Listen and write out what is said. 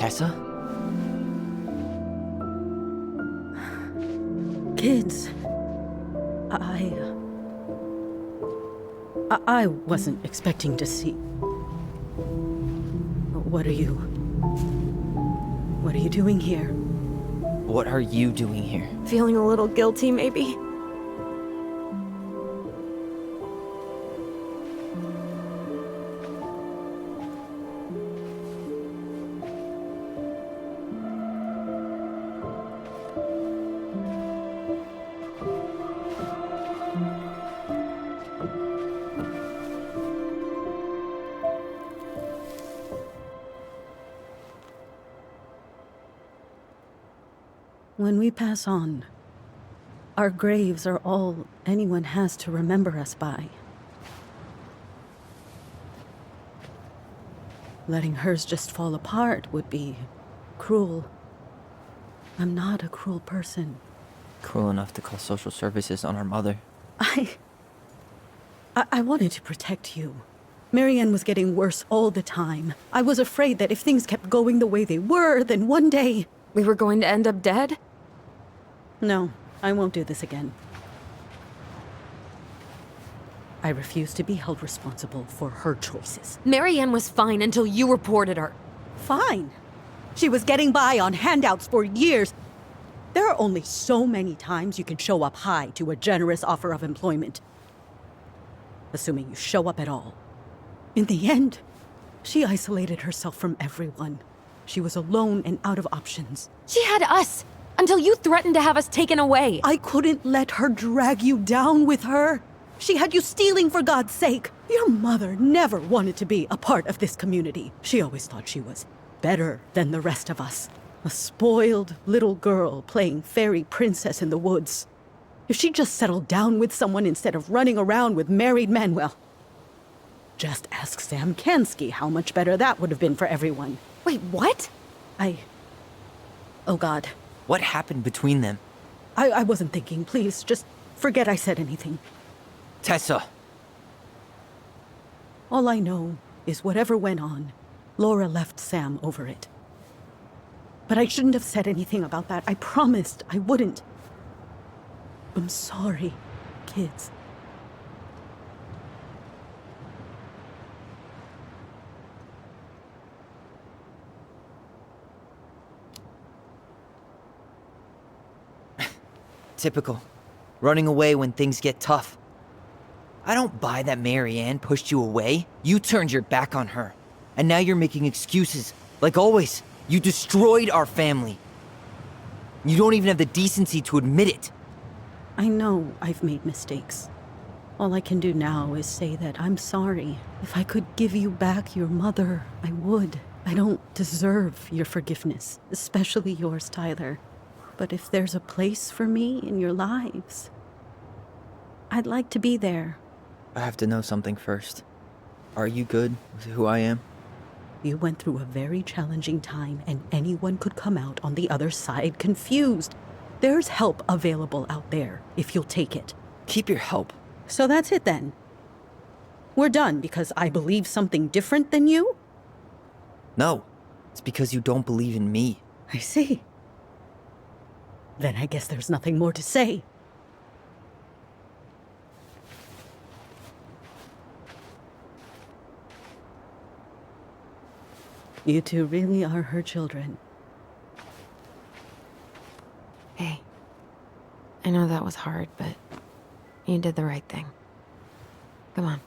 Tessa? Kids, I wasn't expecting to see. What are you doing here? What are you doing here? Feeling a little guilty, maybe? When we pass on, our graves are all anyone has to remember us by. Letting hers just fall apart would be cruel. I'm not a cruel person. Cruel enough to call social services on our mother. I wanted to protect you. Marianne was getting worse all the time. I was afraid that if things kept going the way they were, then one day... We were going to end up dead? No, I won't do this again. I refuse to be held responsible for her choices. Marianne was fine until you reported her. Fine. She was getting by on handouts for years. There are only so many times you can show up high to a generous offer of employment. Assuming you show up at all. In the end, she isolated herself from everyone. She was alone and out of options. She had us, until you threatened to have us taken away. I couldn't let her drag you down with her. She had you stealing for God's sake. Your mother never wanted to be a part of this community. She always thought she was better than the rest of us. A spoiled little girl playing fairy princess in the woods. If she just settled down with someone instead of running around with married men, well, just ask Sam Kansky how much better that would have been for everyone. Wait, what? Oh God. What happened between them? I wasn't thinking. Please, just forget I said anything. Tessa! All I know is whatever went on, Laura left Sam over it. But I shouldn't have said anything about that. I promised I wouldn't. I'm sorry, kids. Typical. Running away when things get tough. I don't buy that Marianne pushed you away. You turned your back on her. And now you're making excuses. Like always, you destroyed our family. You don't even have the decency to admit it. I know I've made mistakes. All I can do now is say that I'm sorry. If I could give you back your mother, I would. I don't deserve your forgiveness, especially yours, Tyler. But if there's a place for me in your lives, I'd like to be there. I have to know something first. Are you good with who I am? You went through a very challenging time, and anyone could come out on the other side confused. There's help available out there, if you'll take it. Keep your help. So that's it then. We're done because I believe something different than you? No, it's because you don't believe in me. I see. Then I guess there's nothing more to say. You two really are her children. Hey, I know that was hard, but you did the right thing. Come on.